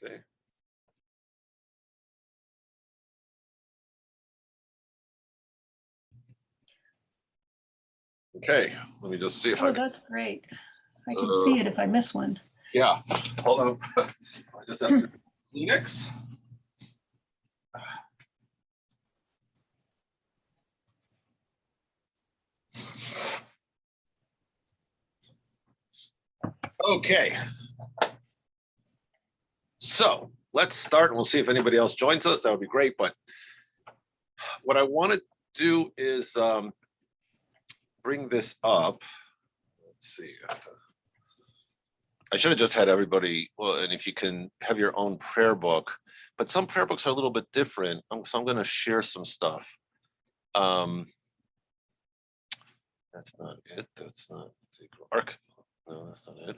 Okay. Okay, let me just see if I Oh, can. that's great. I can see it if I miss one. Yeah, hold on. I just have to Kleenex. Okay. So let's start and we'll see if anybody else joins us. That would be great. But what I want to do is bring this up. Let's see. I should have just had everybody, well, and if you can have your own prayer book, but some prayer books are a little bit different. So I'm going to share some stuff. That's not it. That's not arc. No, that's not it.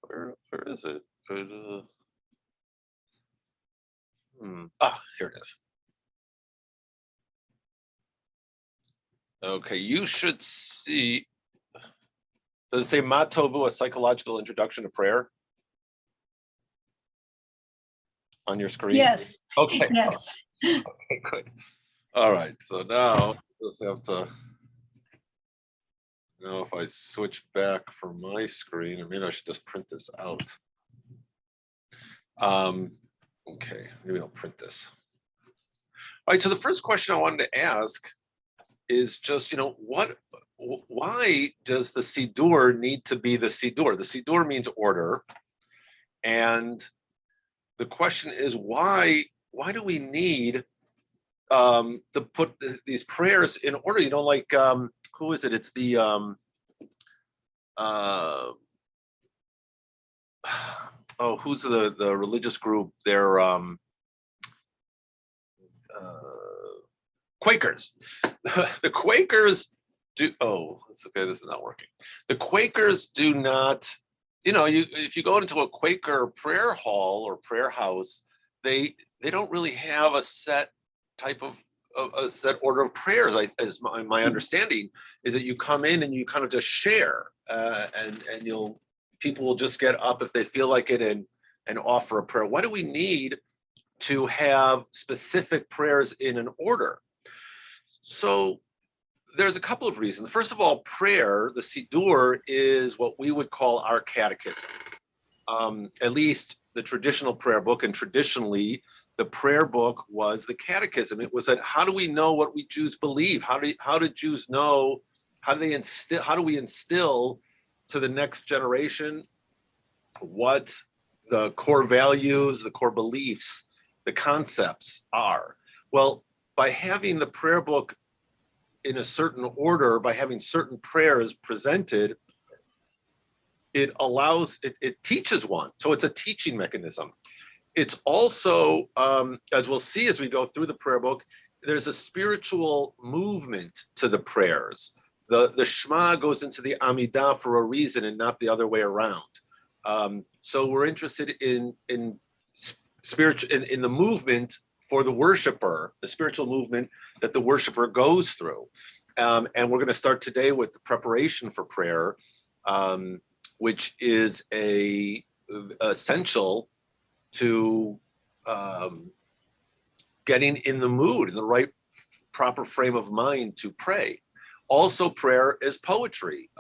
Where is it? Here it is. Okay, you should see. Does it say Matovu, a psychological introduction to prayer? On your screen? Yes. Okay. Yes. Okay, good. All right. So now just have to. Now, if I switch back from my screen, or maybe I should just print this out. Okay, maybe I'll print this. All right. So the first question I wanted to ask is just, why does the Siddur need to be the Siddur? The Siddur means order. And the question is, why do we need to put these prayers in order? Like, who is it? It's the, who's the religious group? They're Quakers. The Quakers do, it's okay, this is not working. The Quakers do not, if you go into a Quaker prayer hall or prayer house, they don't really have a set type of a set order of prayers. As my understanding is that you come in and you kind of just share, and people will just get up if they feel like it and offer a prayer. Why do we need to have specific prayers in an order? So there's a couple of reasons. First of all, prayer, the Siddur, is what we would call our catechism. At least the traditional prayer book, and traditionally the prayer book was the catechism. It was that, how do we know what we Jews believe? How do Jews know? How do we instill to the next generation what the core values, the core beliefs, the concepts are? Well, by having the prayer book in a certain order, by having certain prayers presented, it teaches one. So it's a teaching mechanism. It's also, as we'll see as we go through the prayer book, there's a spiritual movement to the prayers. The Shema goes into the Amidah for a reason and not the other way around. So we're interested in the movement for the worshiper, the spiritual movement that the worshiper goes through. And we're going to start today with the preparation for prayer, which is essential to getting in the mood, in the right proper frame of mind to pray. Also, prayer is poetry.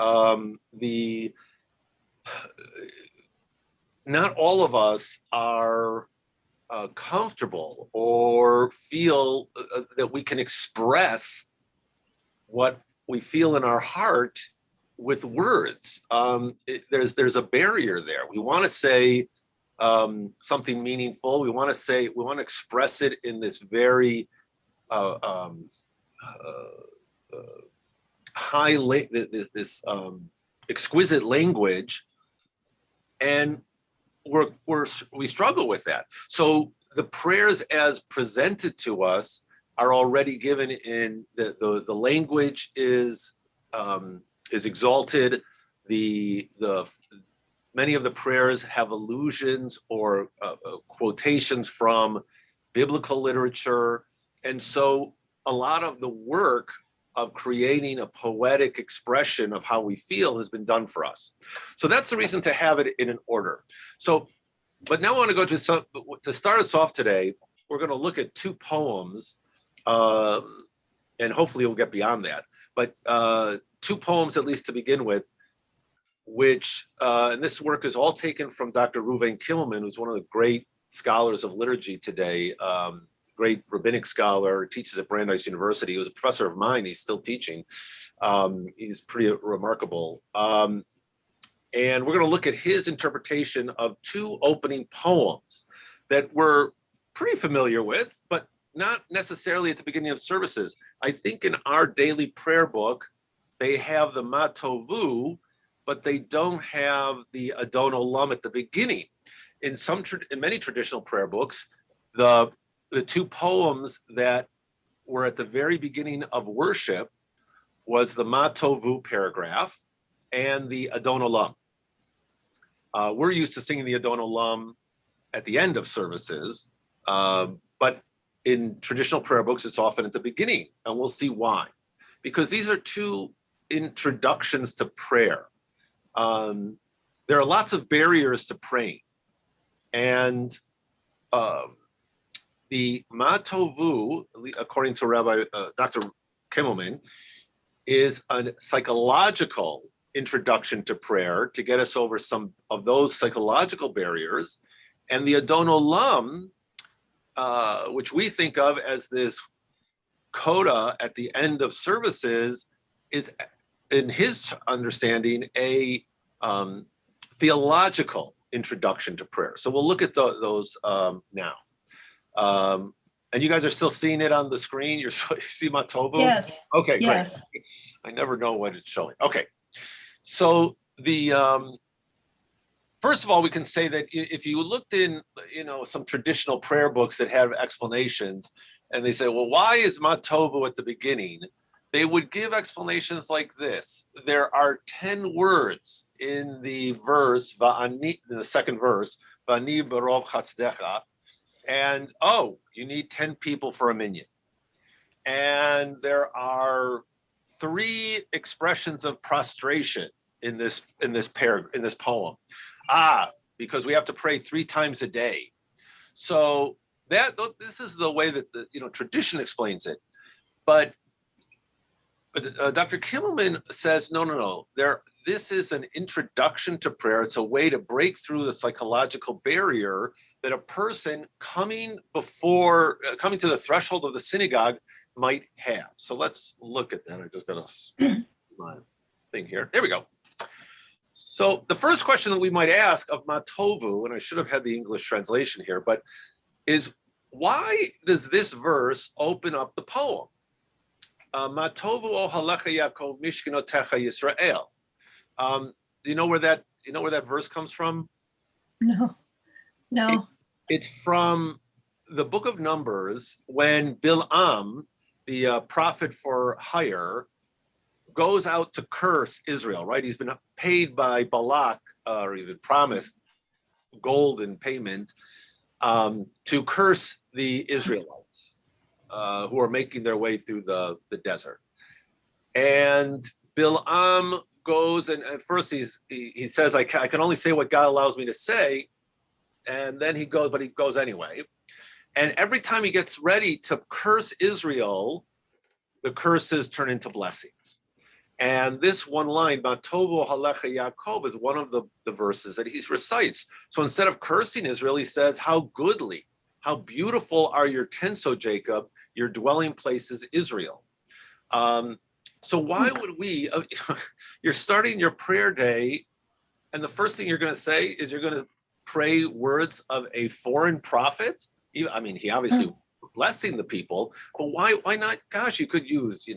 Not all of us are comfortable or feel that we can express what we feel in our heart with words. There's a barrier there. We want to say something meaningful. We want to express it in this very exquisite language, and we struggle with that. So the prayers as presented to us are already given in the language is exalted. Many of the prayers have allusions or quotations from biblical literature, and so a lot of the work of creating a poetic expression of how we feel has been done for us. So that's the reason to have it in an order. So but now I want to go to start us off today. We're going to look at two poems, and hopefully we'll get beyond that. But two poems, at least to begin with, which, and this work is all taken from Dr. Reuven Kimmelman, who's one of the great scholars of liturgy today, great rabbinic scholar, teaches at Brandeis University. He was a professor of mine. He's still teaching. He's pretty remarkable. And we're going to look at his interpretation of two opening poems that we're pretty familiar with, but not necessarily at the beginning of services. I think in our daily prayer book, they have the Ma Tovu, but they don't have the Adon Olam at the beginning. In many traditional prayer books, the two poems that were at the very beginning of worship was the Ma Tovu paragraph and the Adon Olam. We're used to singing the Adon Olam at the end of services, but in traditional prayer books, it's often at the beginning, and we'll see why. Because these are two introductions to prayer. There are lots of barriers to praying, and the Ma Tovu, according to Rabbi Dr. Kimmelman, is a psychological introduction to prayer to get us over some of those psychological barriers. And the Adon Olam, which we think of as this coda at the end of services, is, in his understanding, a theological introduction to prayer. So we'll look at those now. And you guys are still seeing it on the screen? You see Ma Tovu? Yes. Okay, Yes. great. I never know what it's showing. Okay. So first of all, we can say that if you looked in, some traditional prayer books that have explanations, and they say, well, why is Ma Tovu at the beginning? They would give explanations like this. There are 10 words in the verse, in the second verse, Va'ani berov chasdecha, and you need 10 people for a minyan. And there are 3 expressions of prostration in this poem. Because we have to pray 3 times a day. So this is the way that the tradition explains it. But Dr. Kimmelman says no. This is an introduction to prayer. It's a way to break through the psychological barrier that a person coming to the threshold of the synagogue might have. So let's look at that. I just got my thing here. There we go. So the first question that we might ask of Ma Tovu, and I should have had the English translation here, but is why does this verse open up the poem? Ma Tovu ohalecha Yaakov mishkenotecha Yisrael. Do you know where that verse comes from? No. It's from the book of Numbers when Bil'am, the prophet for hire, goes out to curse Israel, right? He's been paid by Balak, or even promised gold in payment, to curse the Israelites who are making their way through the desert. And Bil'am goes, and at first he says, I can only say what God allows me to say. And then he goes anyway. And every time he gets ready to curse Israel, the curses turn into blessings. And this one line, Ma Tovu halecha Yaakov, is one of the verses that he recites. So instead of cursing Israel, he says, how goodly, how beautiful are your tents, O Jacob, your dwelling place is Israel. So why would we, you're starting your prayer day, and the first thing you're going to say is you're going to pray words of a foreign prophet? I mean, he obviously blessing the people, but why not? Gosh, you could use,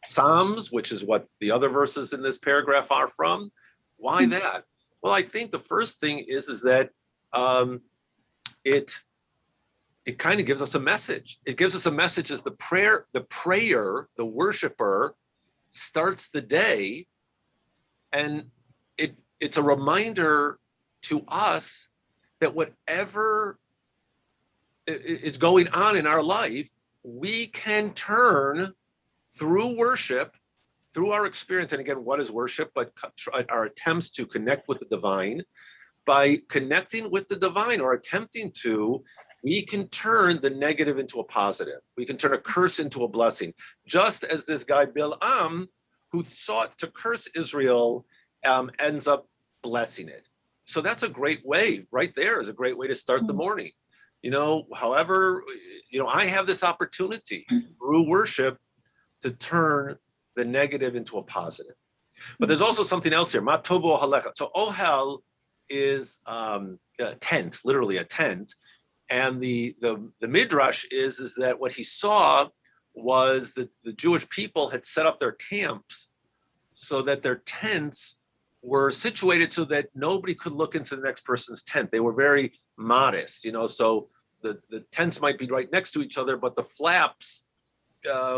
Psalms, which is what the other verses in this paragraph are from. Why that? Well, I think the first thing is that it kind of gives us a message. It gives us a message as the prayer, the worshiper starts the day, and it's a reminder to us that whatever is going on in our life, we can turn through worship, through our experience. And again, what is worship? But our attempts to connect with the divine. by connecting with the divine or attempting to, we can turn the negative into a positive. We can turn a curse into a blessing. Just as this guy Bil'am, who sought to curse Israel, ends up blessing it. So that's a great way, right there is a great way to start the morning. However, I have this opportunity through worship to turn the negative into a positive. But there's also something else here. Matovo halecha. So ohel is a tent, literally a tent. And the midrash is that what he saw was that the Jewish people had set up their camps so that their tents were situated so that nobody could look into the next person's tent. They were very modest, so the tents might be right next to each other, but the flaps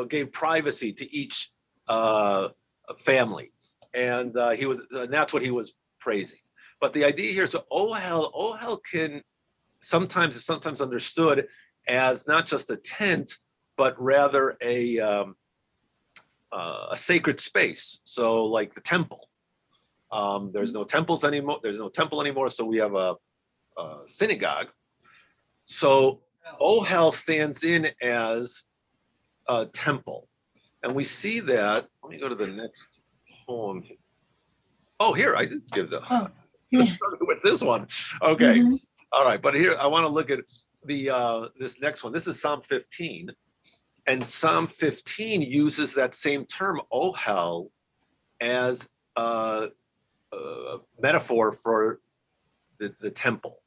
gave privacy to each family. And that's what he was praising. But the idea here is ohel can sometimes understood as not just a tent, but rather a sacred space. So like the temple. There's no temples anymore. There's no temple anymore. So we have a synagogue. So ohel stands in as a temple. And we see that, let me go to the next poem. Oh, here, I did give the, with this one. Okay. Mm-hmm. All right. But here, I want to look at this next one. This is Psalm 15. And Psalm 15 uses that same term, ohel, as a metaphor for the temple.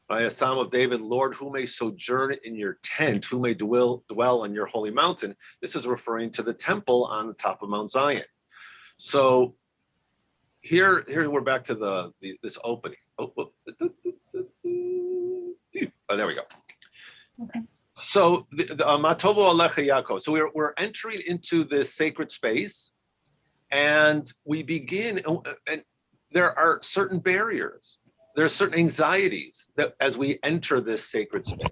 Right? A Psalm of David, Lord, who may sojourn in your tent, who may dwell on your holy mountain. This is referring to the temple on the top of Mount Zion. So here we're back to this opening. Oh, there we go. Okay. So Matovo Alecha Yaakov. So we're entering into this sacred space, and we begin, and there are certain barriers. There are certain anxieties that as we enter this sacred space.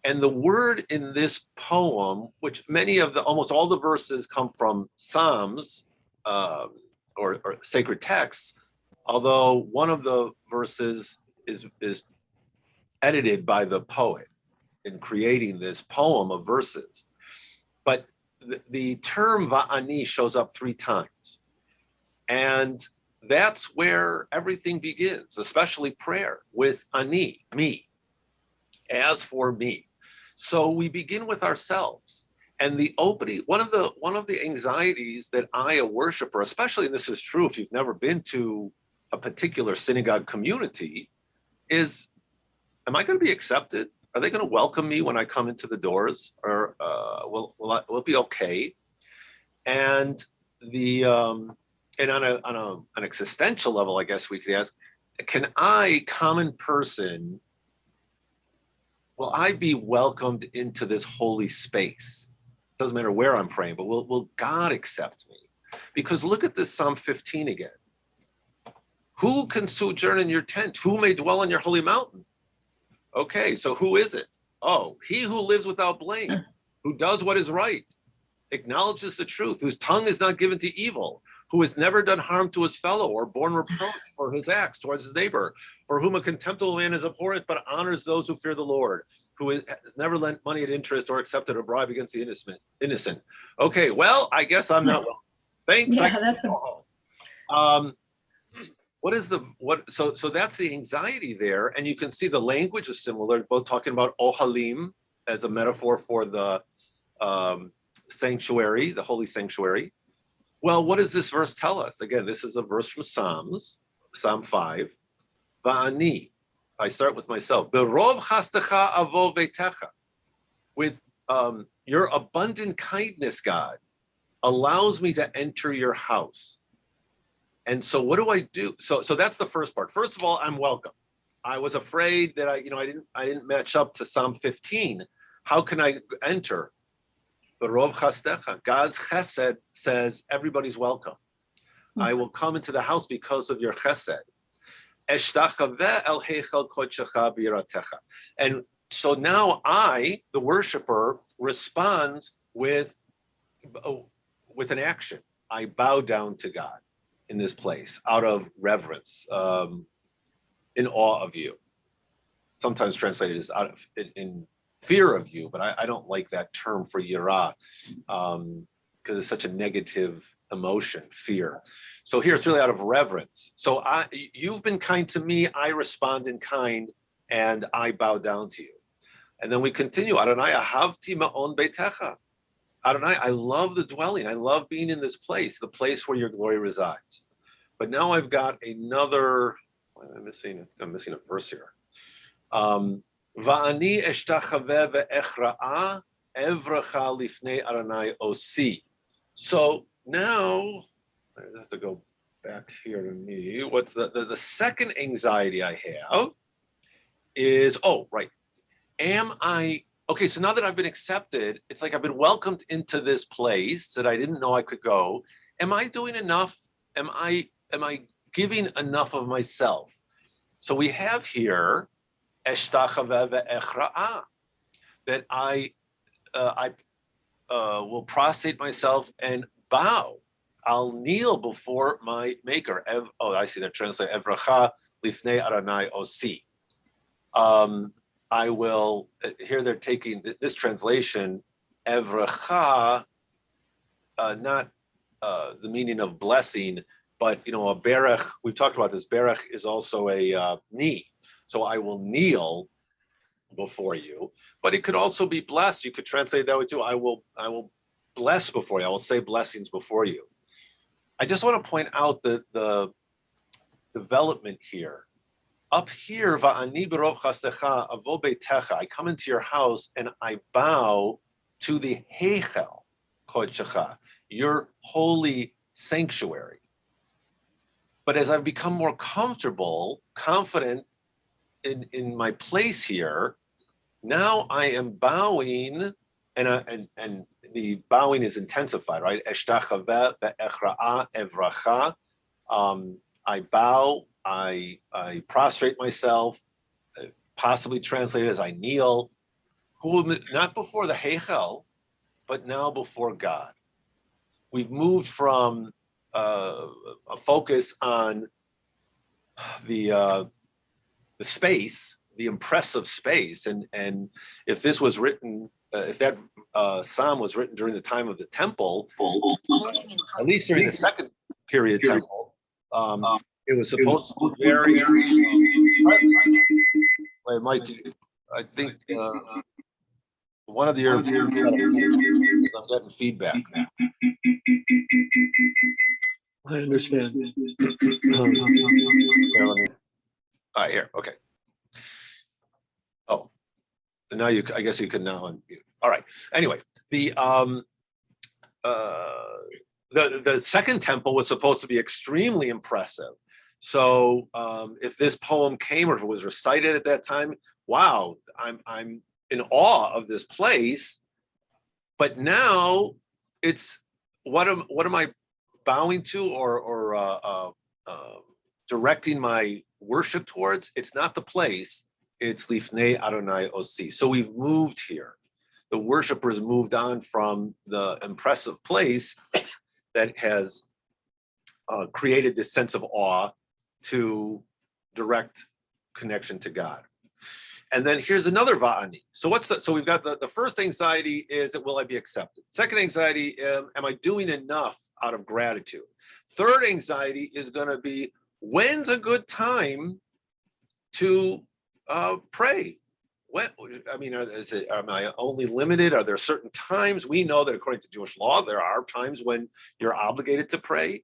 And the word in this poem, which almost all the verses come from Psalms or sacred texts, although one of the verses is edited by the poet in creating this poem of verses. But the term va'ani shows up 3 times. And that's where everything begins, especially prayer, with ani, me, as for me. So we begin with ourselves. And the opening, one of the anxieties that I, a worshiper, especially, and this is true if you've never been to a particular synagogue community, is, am I going to be accepted? Are they going to welcome me when I come into the doors? Or will it be okay? And and on an existential level, I guess we could ask, can I, common person, will I be welcomed into this holy space? Doesn't matter where I'm praying, but will God accept me? Because look at this Psalm 15 again. Who can sojourn in your tent? Who may dwell on your holy mountain? Okay, so who is it? Oh, he who lives without blame, who does what is right, acknowledges the truth, whose tongue is not given to evil, who has never done harm to his fellow or borne reproach for his acts towards his neighbor, for whom a contemptible man is abhorrent, but honors those who fear the Lord, who has never lent money at interest or accepted a bribe against the innocent. Okay, well, I guess I'm not well. Thanks. Yeah, So that's the anxiety there, and you can see the language is similar, both talking about ohalim as a metaphor for the sanctuary, the holy sanctuary. Well, what does this verse tell us? Again, this is a verse from Psalms, Psalm 5. Va'ani, I start with myself. Berov chastecha avo vetecha. With your abundant kindness, God, allows me to enter your house. And so what do I do? So that's the first part. First of all, I'm welcome. I was afraid that I didn't match up to Psalm 15. How can I enter? Berov chastecha. God's chesed says everybody's welcome. Mm-hmm. I will come into the house because of your chesed. And so now I, the worshiper, responds with an action. I bow down to God in this place out of reverence. in awe of you. Sometimes translated as out of in fear of you, but I don't like that term for yirah, because it's such a negative emotion, fear. So here it's really out of reverence. So you've been kind to me, I respond in kind, and I bow down to you. And then we continue, Adonai, ahavti ma'on beitecha. Adonai, I love the dwelling. I love being in this place, the place where your glory resides. But now I've got another, I'm missing a verse here. Va'ani eshtachaveh ve'echra'a evracha lifnei Adonai osi. So now, I have to go back here to me. What's the second anxiety I have is, oh, right. Okay, so now that I've been accepted, it's like I've been welcomed into this place that I didn't know I could go. Am I doing enough? Am I giving enough of myself? So we have here, eshtachaveh ve'echra'a, that I will prostrate myself and bow. I'll kneel before my maker. I see that translate evracha lifnei Adonai osi. I will, here they're taking this translation, evracha, not the meaning of blessing, but, a berach, we've talked about this, berach is also a knee. So I will kneel before you, but it could also be blessed. You could translate it that way too. I will bless before you. I will say blessings before you. I just want to point out the development here. Up here, va'ani berov chastecha avo beitecha, I come into your house and I bow to the heichel kodechecha, your holy sanctuary. But as I've become more comfortable, confident in my place here, now I am bowing, and the bowing is intensified, right? Eshtachaveh ve'echra'a evracha. I bow, I prostrate myself, possibly translated as I kneel, not before the heichel, but now before God. We've moved from a focus on the space, the impressive space, and if this was written, if that psalm was written during the time of the temple, at least during the second period temple, it was supposed to be very. Wait, Mike, I think one of your. I'm getting feedback. I understand. All right, here, okay. Oh, now I guess you can now unmute. All right. Anyway, the second temple was supposed to be extremely impressive. So if this poem came, or if it was recited at that time, wow, I'm in awe of this place. But now it's what am I bowing to or directing my worship towards? It's not the place. It's lifnei Adonai osi. So we've moved here. The worshipers moved on from the impressive place that has created this sense of awe to direct connection to God. And then here's another va'ani. So so we've got the first anxiety is, will I be accepted? Second anxiety, am I doing enough out of gratitude? Third anxiety is going to be, when's a good time to pray? Am I only limited? Are there certain times? We know that according to Jewish law, there are times when you're obligated to pray.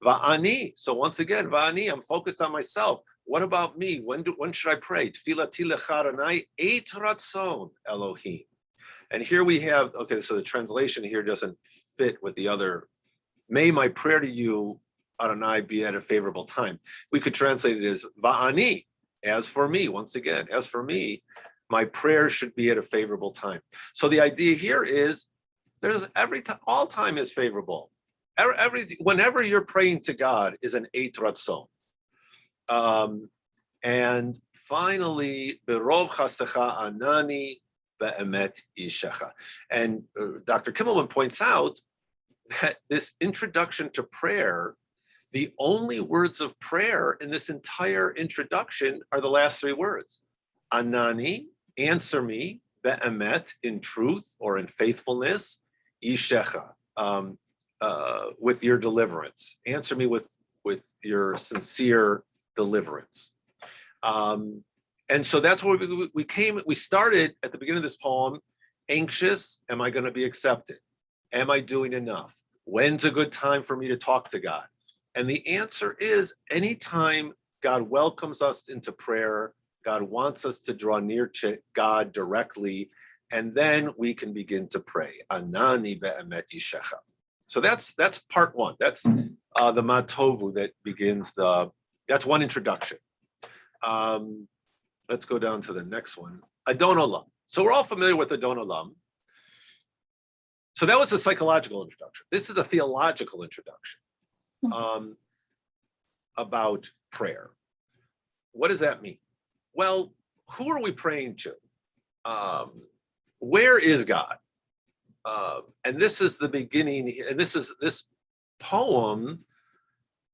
Va'ani. So once again, va'ani, I'm focused on myself. What about me? When should I pray? Tfilati lecha Adonai et ratzon Elohim. And here we have, okay, so the translation here doesn't fit with the other. May my prayer to you, Adonai, be at a favorable time. We could translate it as va'ani. As for me, once again, as for me, my prayer should be at a favorable time. So the idea here is there's all time is favorable. Whenever you're praying to God is an et ratzon. And finally, berov chastecha anani be'emet ishecha. And Dr. Kimmelman points out that this introduction to prayer, the only words of prayer in this entire introduction are the last three words. Anani, answer me, be'emet, in truth or in faithfulness, yishecha, with your deliverance. Answer me with your sincere deliverance. And so that's where we started at the beginning of this poem, anxious, am I going to be accepted? Am I doing enough? When's a good time for me to talk to God? And the answer is anytime God welcomes us into prayer, God wants us to draw near to God directly, and then we can begin to pray. Anani be'emet yishecha. So that's part one. That's the Matovu that begins that's one introduction. Let's go down to the next one. Adon Olam. So we're all familiar with Adon Olam. So that was a psychological introduction. This is a theological introduction about prayer. What does that mean? Well, who are we praying to? Where is God? And this is the beginning, and this is this poem,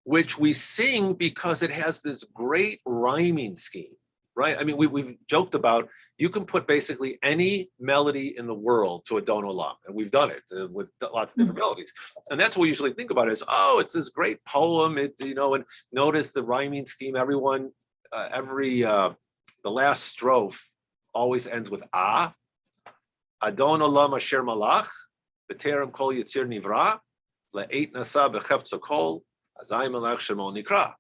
which we sing because it has this great rhyming scheme, right? I mean, we've joked about, you can put basically any melody in the world to Adon Olam, and we've done it with lots of different melodies. And that's what we usually think about is, oh, it's this great poem, and notice the rhyming scheme, everyone, the last strophe always ends with ah. Adon Olam asher malach, b'terem kol yitzir nivra, le'eit nasa b'chefzo kol, azay malach shemo nikra.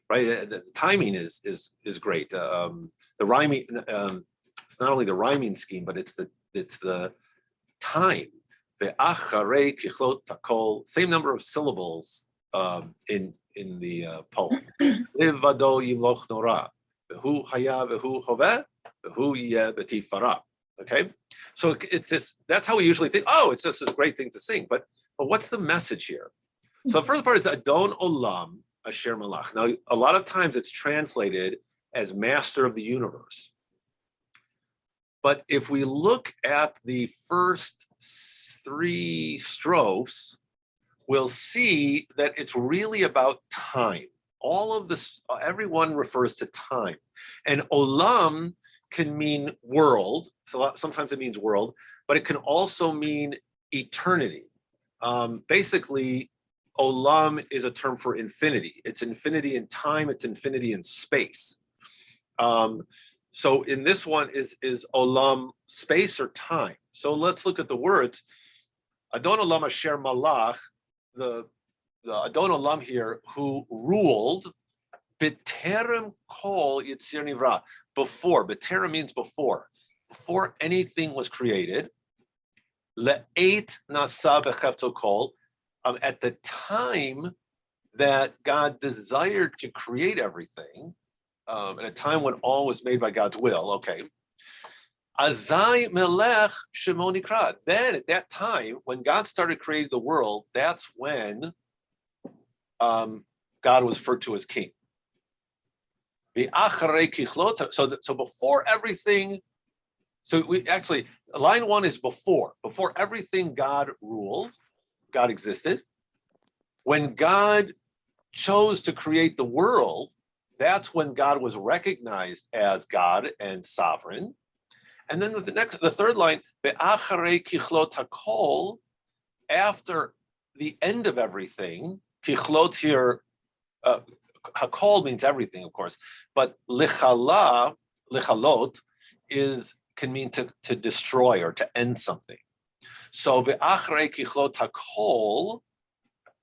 Right, the timing is great. The rhyming, it's not only the rhyming scheme, but it's the time. Ve'acharei kichlot takol, same number of syllables in the poem. Livado yimloch nora, vehu haya vehu hoveh, vehu yeh b'tifara. Okay, so it's this. That's how we usually think. Oh, it's just this great thing to sing. But what's the message here? So the first part is Adon Olam Asher Malach. Now, a lot of times it's translated as Master of the Universe. But if we look at the first three strophes, we'll see that it's really about time. All of this, everyone refers to time. And Olam can mean world. So sometimes it means world, but it can also mean eternity. Basically, Olam is a term for infinity. It's infinity in time, it's infinity in space. So in this one is Olam space or time? So let's look at the words. Adon Olam Asher Malach, the Adon Olam here, who ruled, B'terem kol yitzir nivra, before. B'terem means before anything was created. Le'eit nasa b'chefto kol, at the time that God desired to create everything, at a time when all was made by God's will, okay. Azai melech shemo nikra. Then at that time, when God started creating the world, that's when God was referred to as king. So before everything, so we actually, line one is before everything God ruled, God existed. When God chose to create the world, that's when God was recognized as God and sovereign. And then the third line, be'acharei kichlot hakol, after the end of everything, kichlot here, hakol means everything, of course, but lichalot can mean to destroy or to end something. So be'acharei kichlot hakol,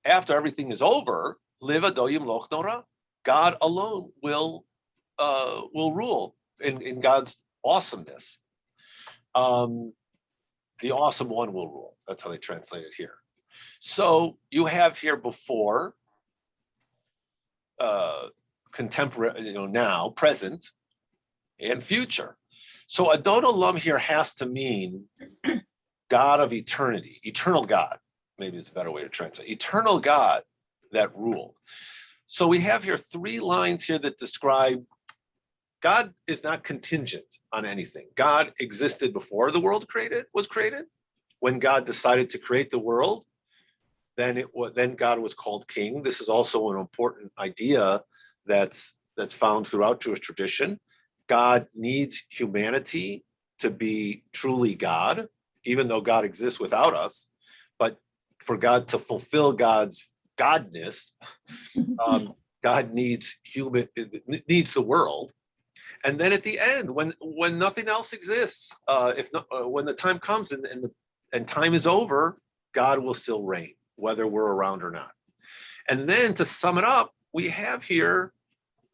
after everything is over, livado yimloch nora, God alone will rule in God's awesomeness. The awesome one will rule. That's how they translate it here. So you have here before, contemporary, now, present, and future. So Adon Olam here has to mean God of eternity, eternal God. Maybe it's a better way to translate. Eternal God that ruled. So we have here three lines here that describe God is not contingent on anything. God existed before the world was created. When God decided to create the world, then God was called king. This is also an important idea that's found throughout Jewish tradition. God needs humanity to be truly God, even though God exists without us. But for God to fulfill God's godness, God needs the world. And then at the end, when nothing else exists, when the time comes and time is over, God will still reign, whether we're around or not. And then to sum it up, we have here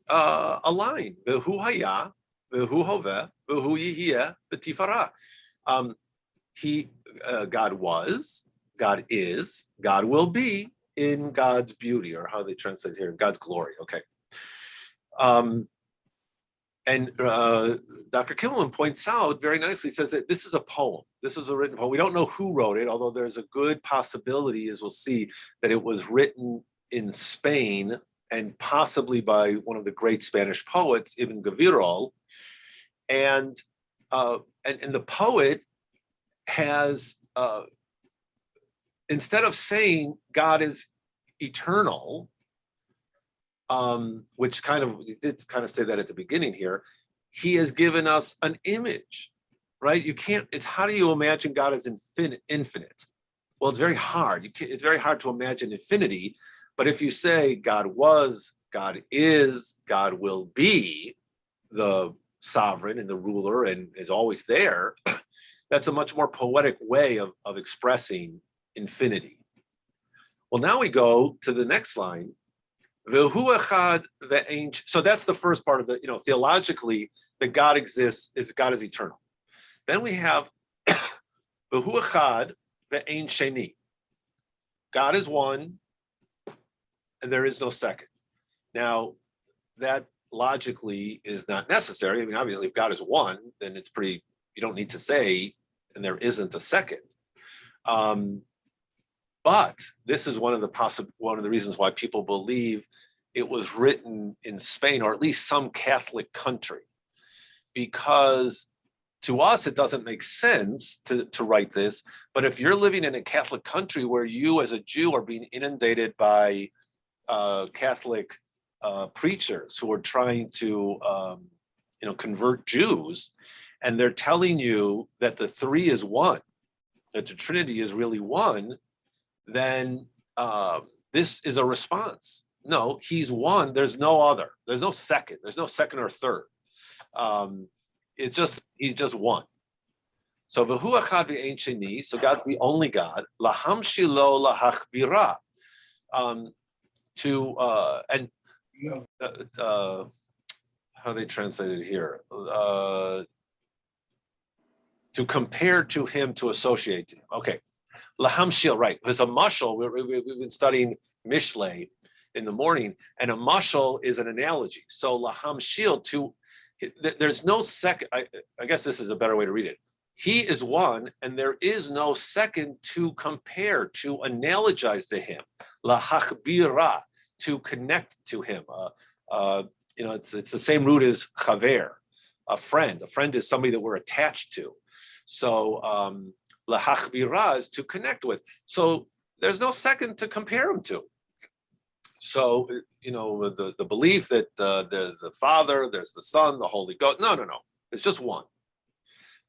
a line: "V'hu haya, v'hu hoveh, v'hu yihiyeh b'tifara." God was, God is, God will be in God's beauty, or how they translate here, God's glory. Okay. And Dr. Kimmelman points out very nicely, says that this is a poem. This is a written poem. We don't know who wrote it, although there's a good possibility, as we'll see, that it was written in Spain and possibly by one of the great Spanish poets, Ibn Gavirol. And the poet has, instead of saying God is eternal, which he did kind of say that at the beginning here, he has given us an image, right? It's how do you imagine God as infinite? Well, it's very hard. It's very hard to imagine infinity, but if you say God was, God is, God will be the sovereign and the ruler and is always there, that's a much more poetic way of expressing infinity. Well, now we go to the next line. So that's the first part of the, theologically, that God exists, God is eternal. Then we have V'hu echad ve'ein sheni. God is one, and there is no second. Now, that logically is not necessary. I mean, obviously, if God is one, then it's pretty, you don't need to say, and there isn't a second. But this is one of the reasons why people believe it was written in Spain, or at least some Catholic country, because to us it doesn't make sense to write this. But if you're living in a Catholic country where you, as a Jew, are being inundated by Catholic preachers who are trying to, convert Jews, and they're telling you that the three is one, that the Trinity is really one, then this is a response. No, he's one. There's no other. There's no second. There's no second or third. He's just one. So v'hu echad ve'ein sheni. So God's the only God. Lahamshilo lahachbira. How they translate it here? To compare to him, to associate to him. Okay. Lahamshil, right. There's a mashal. We've been studying Mishlei in the morning, and a mashal is an analogy. So lahamshil, there's no second. I guess this is a better way to read it. He is one, and there is no second to compare, to analogize to him. Lahachbira, to connect to him. It's the same root as chaver, a friend. A friend is somebody that we're attached to. So lahachbira is to connect with. So there's no second to compare him to. So, the belief that the Father, there's the Son, the Holy Ghost. No. It's just one.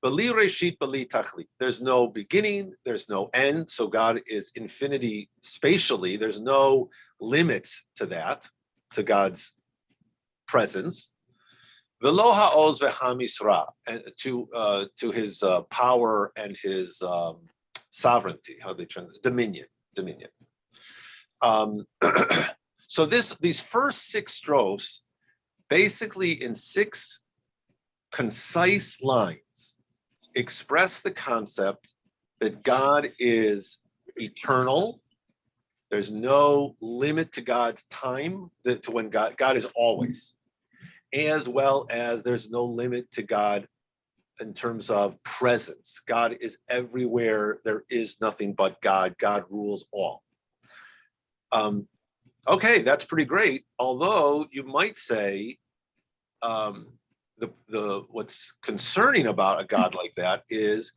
Bali reshit, bali tachlit. There's no beginning, there's no end. So God is infinity spatially. There's no limits to that, to God's presence. V'lo ha'oz v'hamisra, and to his power and his sovereignty. How they translate dominion. So these first 6 strophes, basically in 6 concise lines, express the concept that God is eternal. There's no limit to God's time, to when God is always, as well as there's no limit to God in terms of presence. God is everywhere. There is nothing but God. God rules all. Okay, that's pretty great. Although you might say, what's concerning about a God like that is,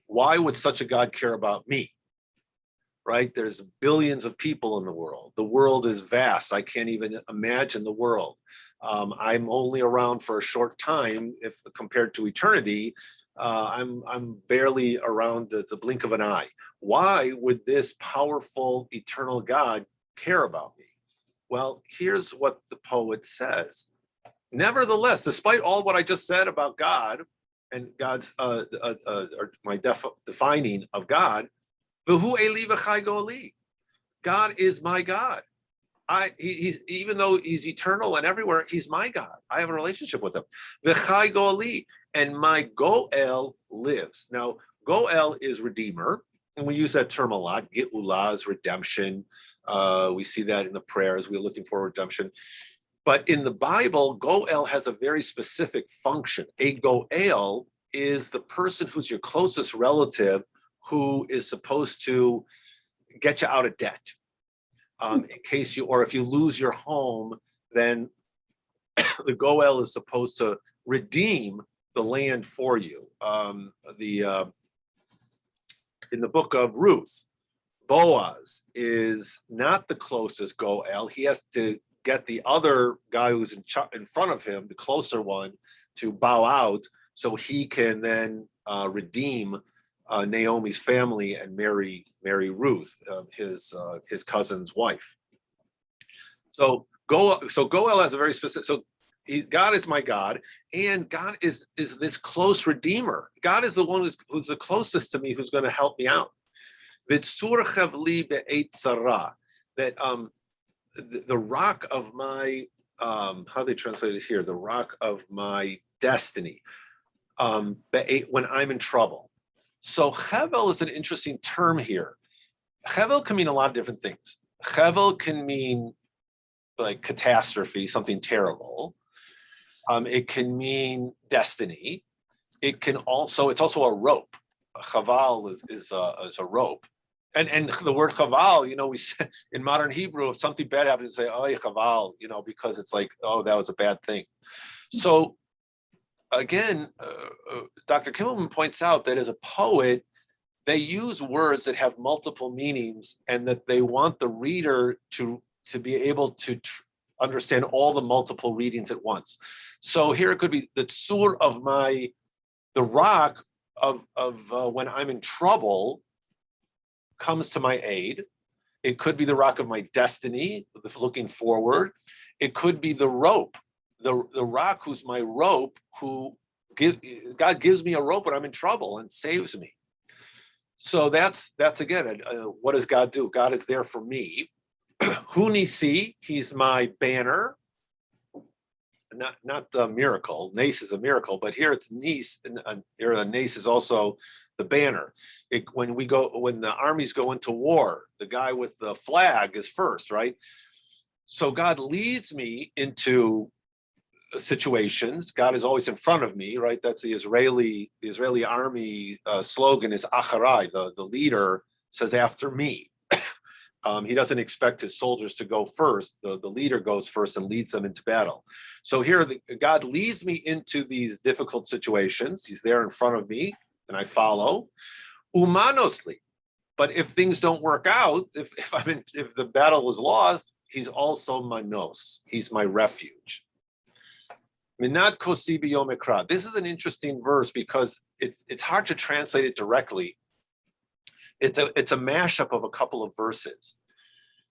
why would such a God care about me? right? There's billions of people in the world. The world is vast. I can't even imagine the world. I'm only around for a short time, if compared to eternity. I'm barely around the blink of an eye. Why would this powerful eternal God care about me? Well, here's what the poet says. Nevertheless, despite all what I just said about God and God's or my defining of God, V'hu eli v'chai go'ali. God is my God. He's even though he's eternal and everywhere, he's my God. I have a relationship with him. V'chai go'ali, and my Goel lives. Now, Goel is redeemer, and we use that term a lot. Ge'ulah is redemption. We see that in the prayers. We're looking for redemption. But in the Bible, Goel has a very specific function. A Goel is the person who's your closest relative who is supposed to get you out of debt. In case you, or if you lose your home, then the Goel is supposed to redeem the land for you. In the book of Ruth, Boaz is not the closest Goel. He has to get the other guy who's in front of him, the closer one, to bow out so he can then redeem Naomi's family and marry Ruth, his cousin's wife. So Goel has a very specific. So God is my God, and God is this close redeemer. God is the one who's the closest to me, who's going to help me out. That the rock of my how they translate it here, the rock of my destiny, when I'm in trouble. So Hevel is an interesting term here. Hevel can mean a lot of different things. Hevel can mean like catastrophe, something terrible. It can mean destiny. It can also, it's also a rope. Chaval is a rope. And the word chaval, we say in modern Hebrew, if something bad happens, we say, oh, chaval, because it's like, oh, that was a bad thing. So again, Dr. Kimmelman points out that as a poet, they use words that have multiple meanings and that they want the reader to be able to understand all the multiple readings at once. So here it could be the tsur of the rock of when I'm in trouble comes to my aid. It could be the rock of my destiny, looking forward. It could be the rope, the rock who's my rope, God gives me a rope when I'm in trouble and saves me. So that's again, what does God do? God is there for me. Hu nisi, he's my banner. Not a miracle. Nace is a miracle, but here it's Nice, and here the Nace is also the banner. When the armies go into war, the guy with the flag is first, right? So God leads me into situations. God is always in front of me, right? That's the Israeli army slogan is Acharai. The leader says after me. He doesn't expect his soldiers to go first. The leader goes first and leads them into battle. So here, God leads me into these difficult situations. He's there in front of me, and I follow. Umanosly, but if things don't work out, if the battle is lost, he's also manos. He's my refuge. Minat kosi b'yom ekra. This is an interesting verse because it's hard to translate it directly. It's a mashup of a couple of verses.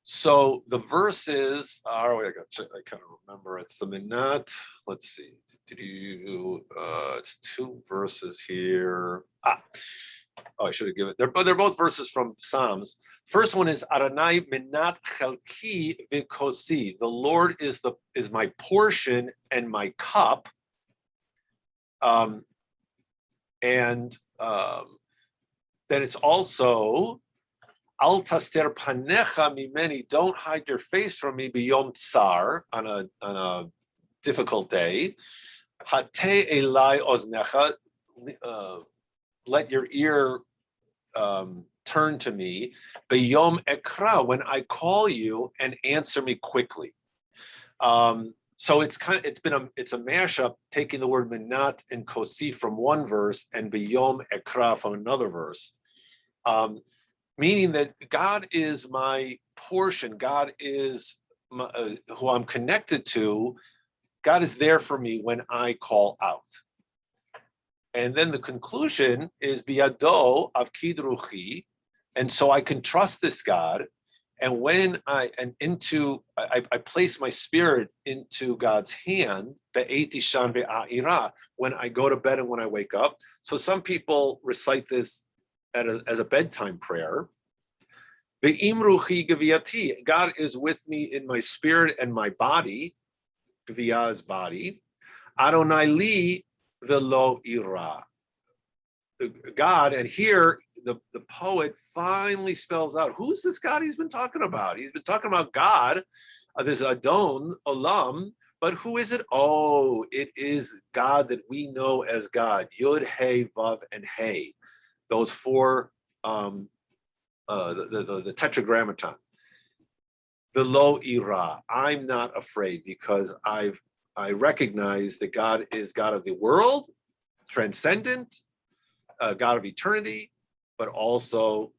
So the verses are, I kind of remember, it's the Minat, let's see, it's two verses here. I should have given it. They're both verses from Psalms. First one is Adonai Minat Chelki V'Kosi. The Lord is my portion and my cup. Then it's also Al taster panecha mimeni. Don't hide your face from me biyom tsar, on a difficult day. Hate elai oznecha. Let your ear turn to me. Biyom ekra, when I call you, and answer me quickly. So it's a mashup, taking the word minat and kosi from one verse and biyom ekra from another verse. meaning that God is my portion. God is who I'm connected to. God is there for me when I call out. And then the conclusion is biado av kidruchi, and so I can trust this God. And when I place my spirit into God's hand, be'eti shan ve'a'ira, when I go to bed and when I wake up. So some people recite this as a bedtime prayer. Ve'imruchi gaviyati, God is with me in my spirit and my body, Gviya's body. Adonai li velo ira. God, and here the poet finally spells out, who's this God he's been talking about? He's been talking about God, this Adon, Olam, but who is it? Oh, it is God that we know as God, Yud, Hey, Vav, and Hey. Those four, the tetragrammaton. The lo ira, I'm not afraid because I recognize that God is God of the world, transcendent, God of eternity, but also,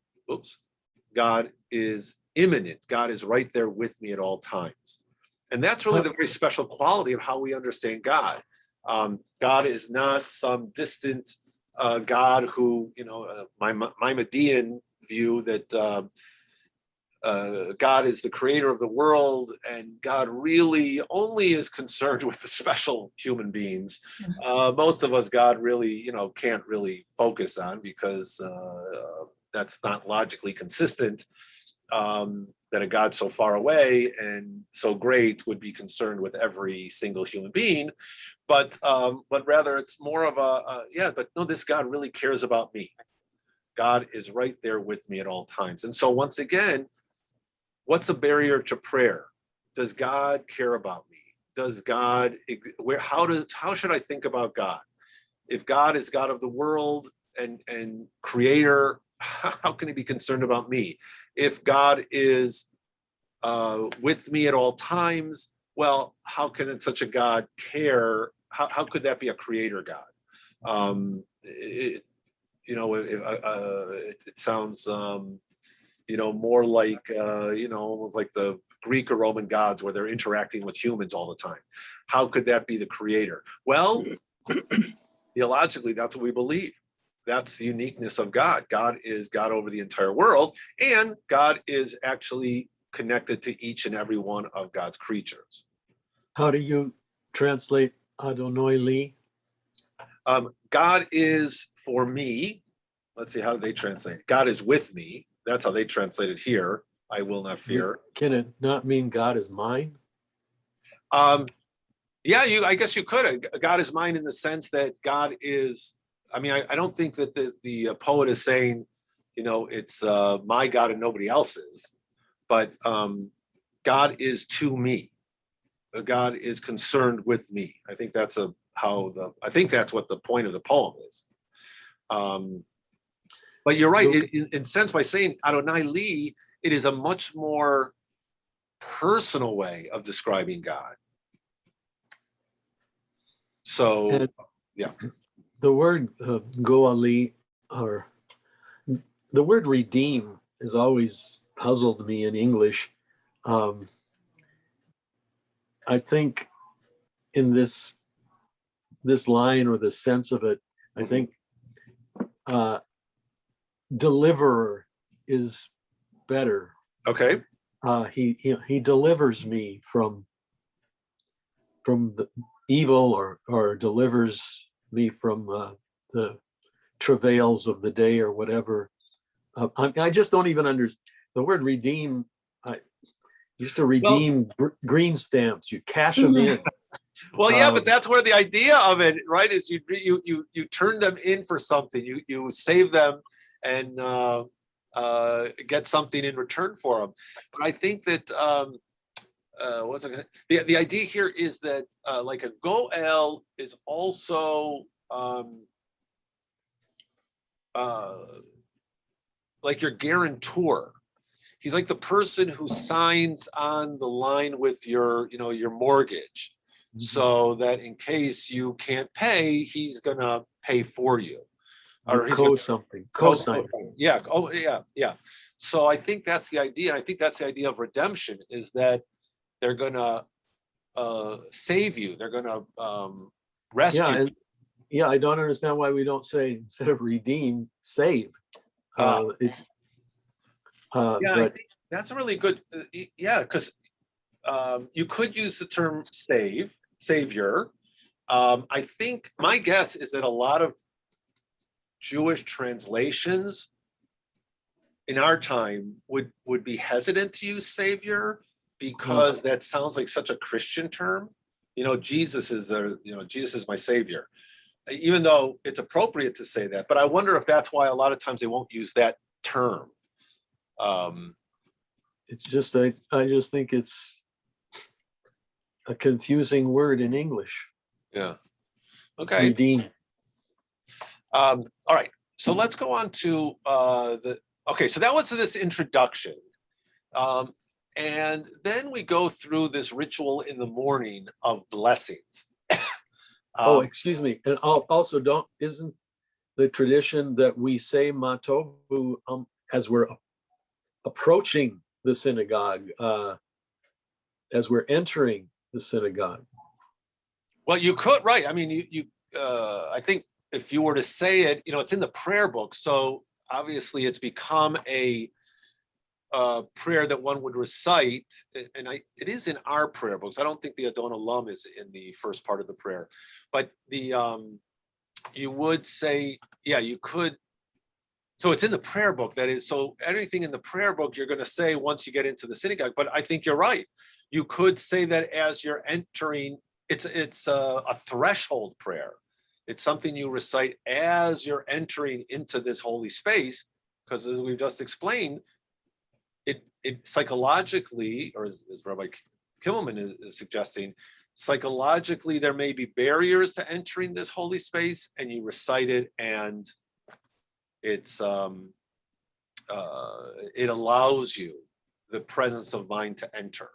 God is immanent. God is right there with me at all times. And that's really the very special quality of how we understand God. God is not some distant God who, my Maimonidean view that God is the creator of the world, and God really only is concerned with the special human beings. Most of us, God really, can't really focus on because that's not logically consistent. That a God so far away and so great would be concerned with every single human being, but rather it's more of but no, this God really cares about me. God is right there with me at all times. And so once again, what's a barrier to prayer? Does God care about me? Does God, how should I think about God? If God is God of the world and creator, how can he be concerned about me? If God is with me at all times, well, how can such a God care? How could that be a creator God? It sounds more like like the Greek or Roman gods where they're interacting with humans all the time. How could that be the creator? Well, theologically, that's what we believe. That's the uniqueness of God. God is God over the entire world, and God is actually connected to each and every one of God's creatures. How do you translate Adonai li? God is for me. Let's see, how do they translate? God is with me. That's how they translate it here. I will not fear. Can it not mean God is mine? Yeah, I guess you could. God is mine in the sense that God is. I don't think that the poet is saying, it's my God and nobody else's, but God is to me. God is concerned with me. I think that's what the point of the poem is. But you're right. In sense, by saying Adonai li, it is a much more personal way of describing God. So, And yeah. the word goali, or the word redeem, has always puzzled me in English. I think in this line or the sense of it, I think deliverer is better. Okay. He delivers me from the evil, or delivers me from the travails of the day or whatever. I just don't even understand the word redeem. I used to redeem green stamps. You cash them in. Well, yeah, but that's where the idea of it, right, is you turn them in for something. You save them and get something in return for them. But I think that the idea here is that like a goel is also like your guarantor. He's like the person who signs on the line with your mortgage, so that in case you can't pay, he's gonna pay for you. Or co-sign. Yeah. Oh, yeah. So I think that's the idea. I think that's the idea of redemption, is that they're going to save you. They're going to rescue. Yeah, and yeah, I don't understand why we don't say, instead of redeem, save. It's Yeah, I but think that's a really good. Yeah, because you could use the term savior. I think my guess is that a lot of Jewish translations in our time would be hesitant to use savior, because that sounds like such a Christian term. Jesus is Jesus is my savior, even though it's appropriate to say that. But I wonder if that's why a lot of times they won't use that term. it's just I just think it's a confusing word in English. Yeah. Okay. Redeem. All right. So let's go on to okay, so that was this introduction. And then we go through this ritual in the morning of blessings. Oh, excuse me. And also, isn't the tradition that we say Matovu as we're approaching the synagogue, as we're entering the synagogue? Well, you could, right. I mean, I think if you were to say it, it's in the prayer book. So obviously it's become a prayer that one would recite. And it is in our prayer books. I don't think the Adon Olam is in the first part of the prayer, but you would say, yeah, you could. So it's in the prayer book. That is, so anything in the prayer book, you're going to say once you get into the synagogue. But I think you're right. You could say that as you're entering. It's a threshold prayer. It's something you recite as you're entering into this holy space, because as we've just explained, it psychologically, or as Rabbi Kimmelman is suggesting, psychologically there may be barriers to entering this holy space, and you recite it, and it's it allows you the presence of mind to enter.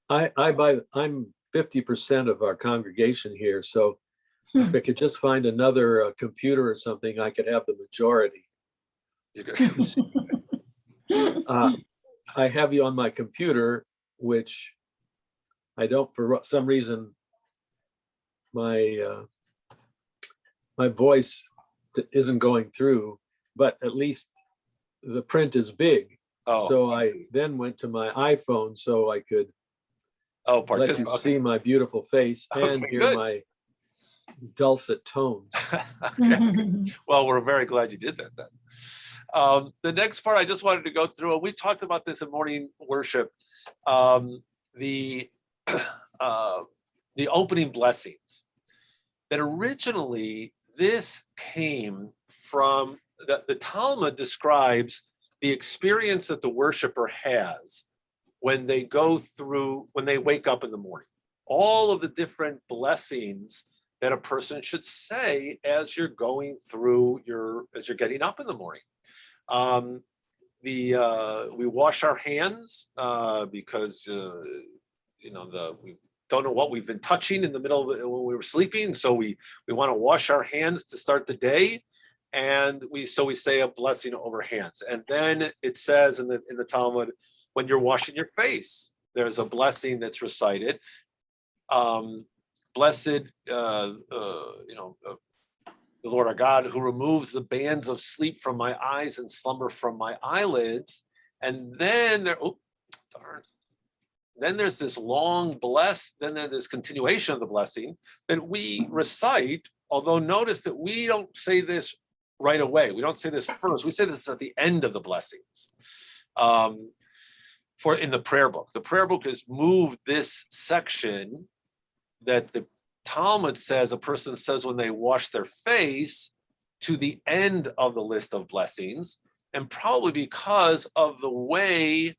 I'm 50% of our congregation here, so if I could just find another computer or something, I could have the majority. I have you on my computer, which I don't, for some reason, my voice isn't going through, but at least the print is big. So I then went to my iPhone so I could let you see my beautiful face and hear my dulcet tones. Well, we're very glad you did that then. The next part I just wanted to go through, and we talked about this in morning worship, the opening blessings. That originally this came from the Talmud describes the experience that the worshiper has when they wake up in the morning. All of the different blessings that a person should say as you're going through as you're getting up in the morning. We wash our hands because we don't know what we've been touching in the middle of when we were sleeping, so we want to wash our hands to start the day, and we say a blessing over hands. And then it says in the Talmud, when you're washing your face, there's a blessing that's recited. Blessed, the Lord our God, who removes the bands of sleep from my eyes and slumber from my eyelids. And then then there's this long then there's continuation of the blessing that we recite, although notice that we don't say this right away. We don't say this first. We say this at the end of the blessings. In the prayer book. The prayer book has moved this section that the Talmud says a person says when they wash their face to the end of the list of blessings, and probably because of the way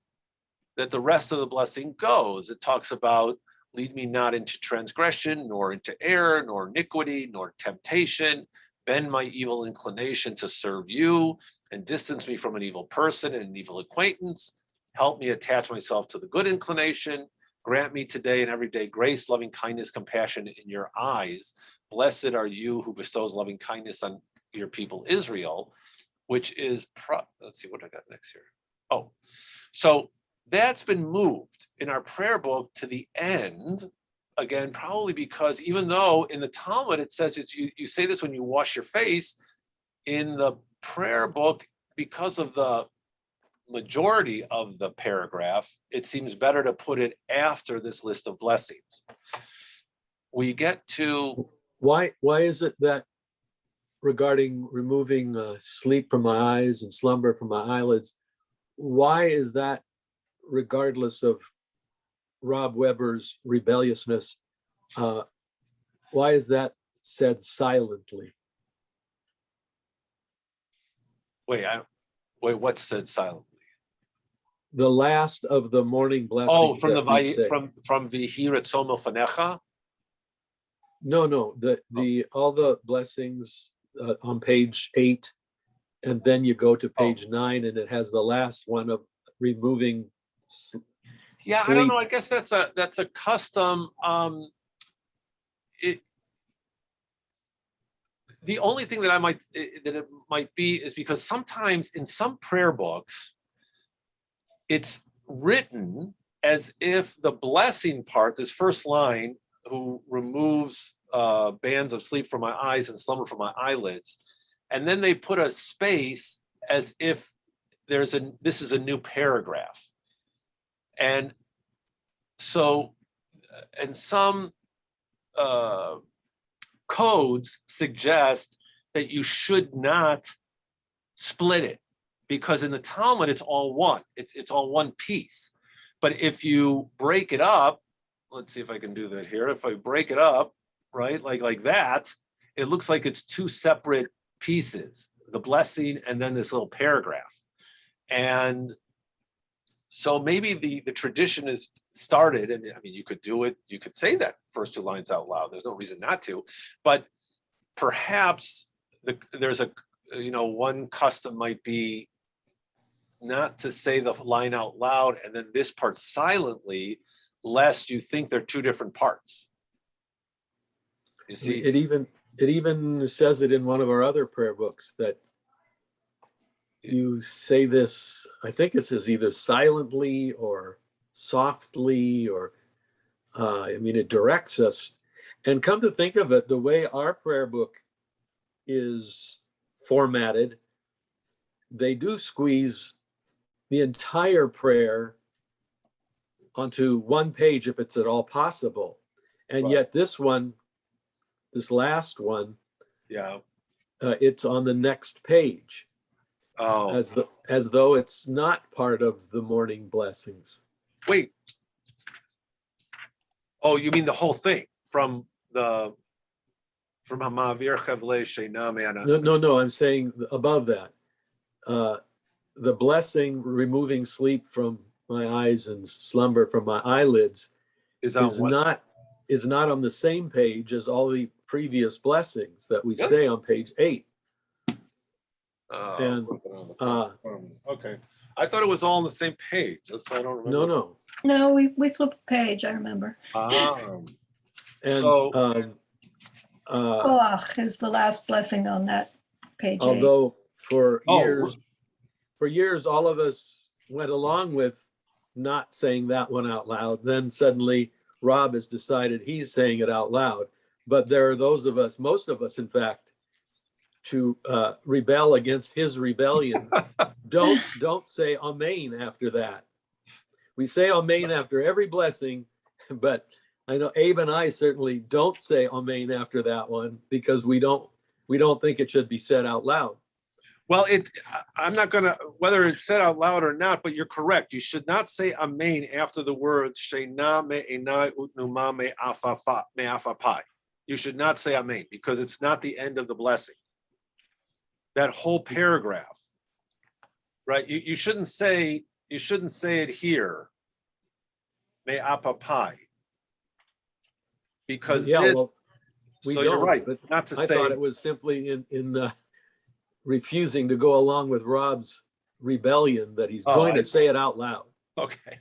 that the rest of the blessing goes. It talks about lead me not into transgression, nor into error, nor iniquity, nor temptation, bend my evil inclination to serve you, and distance me from an evil person and an evil acquaintance. Help me attach myself to the good inclination. Grant me today and every day grace, loving kindness, compassion in your eyes. Blessed are you who bestows loving kindness on your people Israel. which is, let's see what I got next here. Oh, so that's been moved in our prayer book to the end. Again, probably because even though in the Talmud it says you say this when you wash your face, in the prayer book, because of the majority of the paragraph, it seems better to put it after this list of blessings. We get to Why is it that regarding removing sleep from my eyes and slumber from my eyelids, why is that, regardless of Rob Weber's rebelliousness, why is that said silently? wait, what's said silently? The last of the morning blessings. Oh, from that we say. from V'hi Ratzon Milfanecha? No, the all the blessings on page 8, and then you go to page 9, and it has the last one of removing. Yeah, I don't know. I guess that's a custom. The only thing that it might be is because sometimes in some prayer books, it's written as if the blessing part, this first line, who removes bands of sleep from my eyes and slumber from my eyelids, and then they put a space as if this is a new paragraph. And so, and some codes suggest that you should not split it, because in the Talmud it's all one. It's all one piece. But if you break it up, let's see if I can do that here. If I break it up, right, like that, it looks like it's two separate pieces: the blessing and then this little paragraph. And so maybe the tradition is started, and I mean, you could do it, you could say that first two lines out loud. There's no reason not to, but perhaps there's one custom might be not to say the line out loud and then this part silently, lest you think they're two different parts. You see, It even says it in one of our other prayer books that you say this, I think it says either silently or softly, or it directs us. And come to think of it, the way our prayer book is formatted, they do squeeze the entire prayer onto one page if it's at all possible. And yet this last one, it's on the next page. Oh, as though it's not part of the morning blessings. Wait. Oh, you mean the whole thing from Hamavir Chevle Sheina Me'ana? No, I'm saying above that. The blessing removing sleep from my eyes and slumber from my eyelids is not on the same page as all the previous blessings that we say on page 8. And okay, I thought it was all on the same page. I don't remember. No, we flipped a page, I remember. And so Koach is the last blessing on that page 8. Although for years all of us went along with not saying that one out loud, then suddenly Rob has decided he's saying it out loud. But there are those of us, most of us in fact, to rebel against his rebellion, don't say amen after that. We say amen after every blessing, but I know Abe and I certainly don't say amen after that one, because we don't think it should be said out loud. Well, I'm not gonna, whether it's said out loud or not, but you're correct. You should not say amen after the word sheina me'enai utnuma me'afapai. You should not say amen, because it's not the end of the blessing. That whole paragraph, right? You shouldn't say it here, me'apapai, because we don't. You're right, but not to I say. thought it was simply in refusing to go along with Rob's rebellion that he's going to say it out loud. Okay.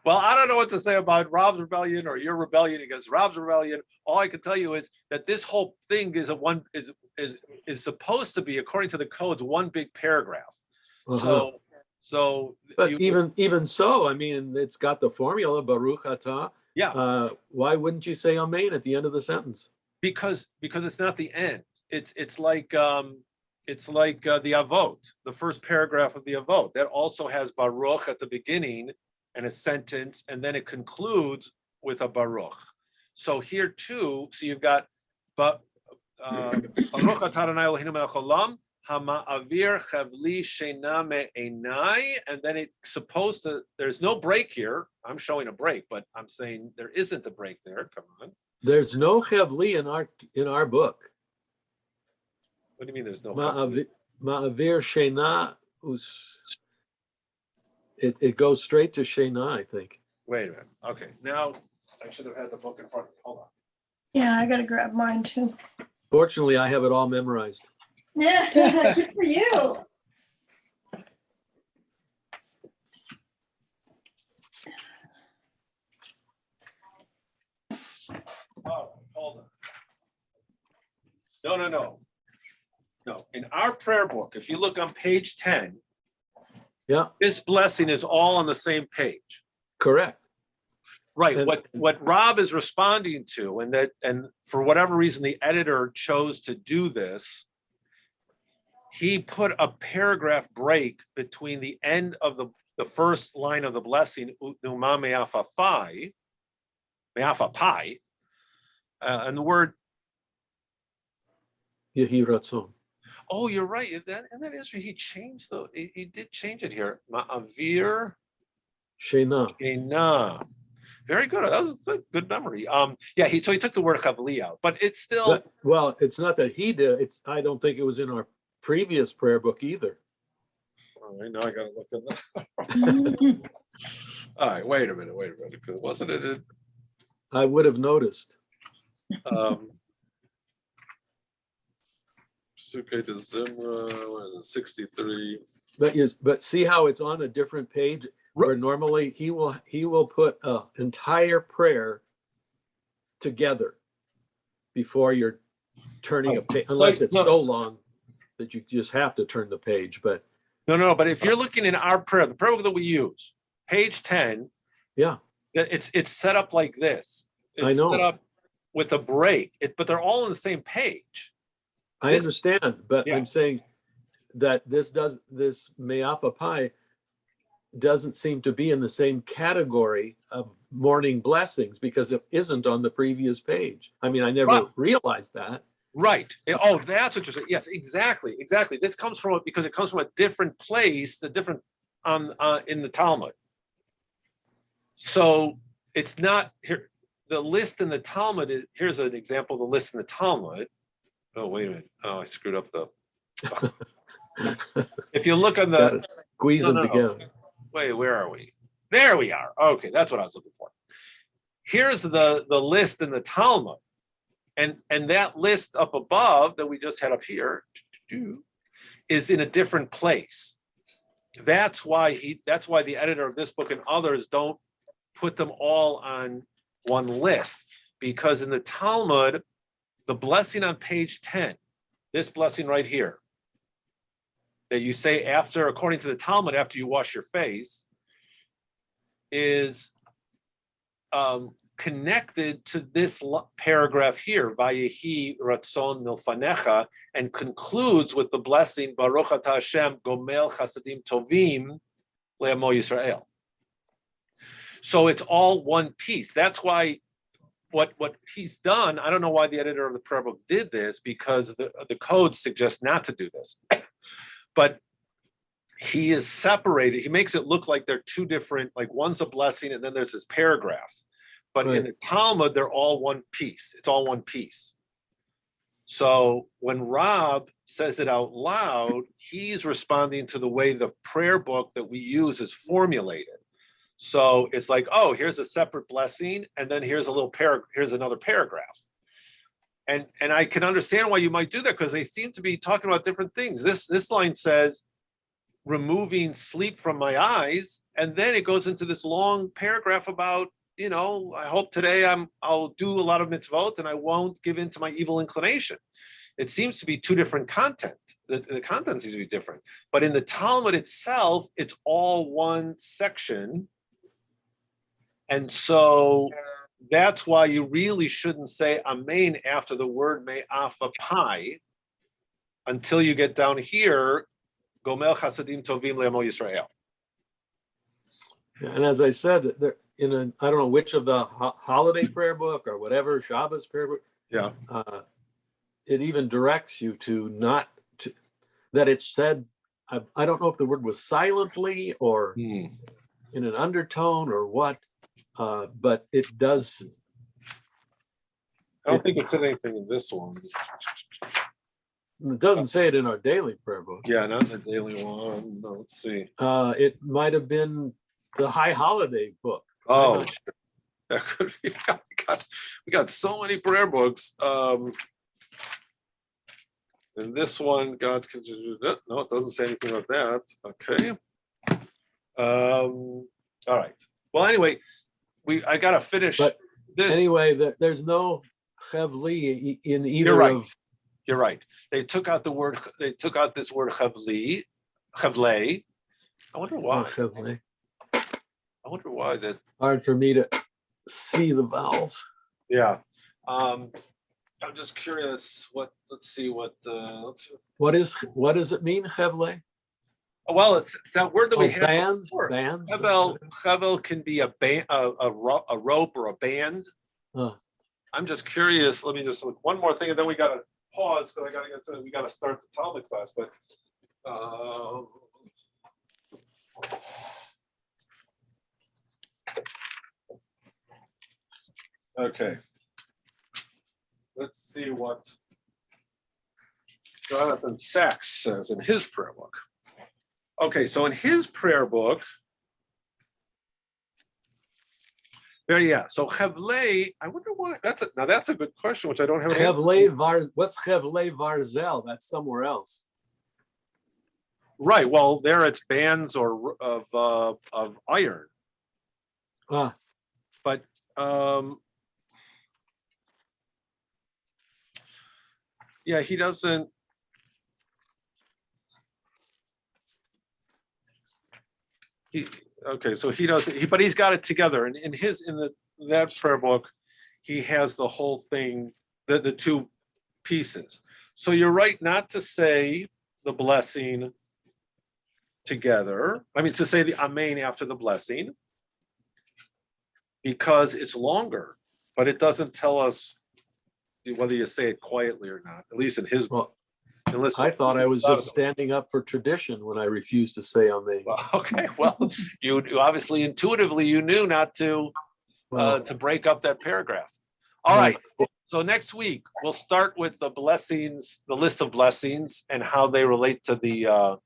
Well, I don't know what to say about Rob's rebellion or your rebellion against Rob's rebellion. All I can tell you is that this whole thing is is supposed to be, according to the codes, one big paragraph. Uh-huh. So But you, even so, I mean, it's got the formula, Baruch atah. yeah, Why wouldn't you say Amen at the end of the sentence? because it's not the end. It's like the avot, the first paragraph of the avot, that also has Baruch at the beginning and a sentence, and then it concludes with a Baruch. So here too, so you've got Baruch atah Adonai Eloheinu melech haolam hama'avir chavli sheina me'einai, and then it's supposed to. There's no break here. I'm showing a break, but I'm saying there isn't a break there. Come on. There's no chevli in our book. What do you mean? There's no chavli? Ma'avir sheina us. It goes straight to sheina, I think. Wait a minute. Okay, now I should have had the book in front of me. Hold on. Yeah, I gotta grab mine too. Fortunately, I have it all memorized. Yeah, good for you. Oh, hold on. No. In our prayer book, if you look on page 10, Yeah, this blessing is all on the same page. correct. Right. And- What Rob is responding to, and for whatever reason the editor chose to do this, he put a paragraph break between the end of the first line of the blessing, Utnuma me'afapai, and the word. Yehi ratzon. Oh, you're right. And that is he changed he did change it here. Ma'avir Sheina. Ena. Very good. That was good memory. Yeah, so he took the word chavli out, but it's still Well, it's not that he did. I don't think it was in our previous prayer book either. all right, now I gotta look at that. All right, wait a minute, because wasn't it in I would have noticed. Pesukei to Zimra, what is it, 63? But see how it's on a different page where normally he will put an entire prayer together before you're turning a page, unless it's so long that you just have to turn the page. But No, but if you're looking in our prayer, the prayer book that we use, page 10, yeah, it's set up like this. It's I know. set up with a break, but they're all on the same page. I understand, but Yeah. I'm saying that this Me'afa Pi doesn't seem to be in the same category of morning blessings because it isn't on the previous page. I mean, I never realized that. Right. Oh, that's what you're saying. Yes, exactly. This comes from because it comes from a different place, in the Talmud. So it's not here. The list in the Talmud here's an example of the list in the Talmud. Oh, wait a minute. Oh, I screwed up the. If you look on Gotta the squeeze them together. Wait, where are we? There we are. Okay, that's what I was looking for. Here's the list in the Talmud. And that list up above that we just had up here is in a different place. That's why the editor of this book and others don't put them all on one list, because in the Talmud, the blessing on page 10, this blessing right here, that you say after, according to the Talmud, after you wash your face, is connected to this paragraph here, Vayehi Ratzon Milfanecha, and concludes with the blessing, Baruch Atah Hashem Gomel Chasadim Tovim Le'amo Yisrael. So it's all one piece. That's why what he's done, I don't know why the editor of the prayer book did this, because the codes suggest not to do this. But he is separated. He makes it look like they're two different, like one's a blessing and then there's this paragraph. But in the Talmud, they're all one piece. It's all one piece. So when Rob says it out loud, he's responding to the way the prayer book that we use is formulated. So it's like, oh, here's a separate blessing, and then here's a little here's another paragraph. And I can understand why you might do that, because they seem to be talking about different things. This line says, removing sleep from my eyes, and then it goes into this long paragraph about I hope today I'll do a lot of mitzvot and I won't give in to my evil inclination. It seems to be two different content. The content seems to be different. But in the Talmud itself, it's all one section. And so that's why you really shouldn't say amen after the word me'afapai until you get down here, Gomel Chasadim Tovim Le'amo Yisrael. And as I said, there I don't know which of the holiday prayer book or whatever, Shabbos prayer book. Yeah. It even directs you to not to, that it's said. I don't know if the word was silently or in an undertone or what, but it does. I don't think it said anything in this one. It doesn't say it in our daily prayer book. Yeah, not in the daily one. No, let's see. It might have been the High Holiday book. Oh, that could be. We got so many prayer books. And this one, God's no, it doesn't say anything about that. Okay. All right. Well, anyway, I gotta finish But this. Anyway, there's no chevli in either You're right. of. You're right. They took out this word chevli. I wonder why. Chevli. I wonder why that. Hard for me to see the vowels. Yeah. I'm just curious. Let's see. What does it mean, chevle? Well, it's that word that we have. Bands. Before. Bands. Chevel can be a rope or a band. I'm just curious. Let me just look one more thing, and then we got to pause because we got to start the Talmud class. But okay, let's see what Jonathan Sachs says in his prayer book. Okay, so in his prayer book, so Chevlei, I wonder why. That's a good question, which I don't have. What's Chevlei Varzel? That's somewhere else. Right. Well, there it's bands of iron. But yeah, he doesn't. So he doesn't. But he's got it together, and that prayer book, he has the whole thing, the two pieces. So you're right not to say the blessing together. I mean, to say the amen after the blessing, because it's longer, but it doesn't tell us whether you say it quietly or not. At least in his book. I thought I was just standing up for tradition when I refused to say amen. Well, okay, well, you obviously intuitively you knew not to break up that paragraph. All right. So next week we'll start with the blessings, the list of blessings, and how they relate to the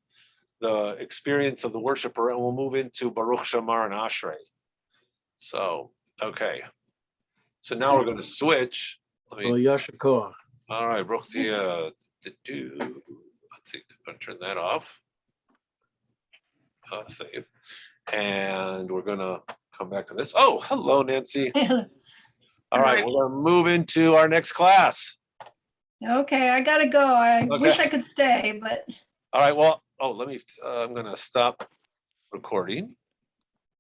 experience of the worshiper, and we'll move into Baruch Shamar and Ashrei. So okay. So now we're going to switch. Yashakor. All right, Baruch let's see, I'm gonna turn that off. Save. And we're gonna come back to this. Oh, hello, Nancy. All right, we're gonna move into our next class. Okay, I gotta go. I wish I could stay, but. All right, well, I'm gonna stop recording.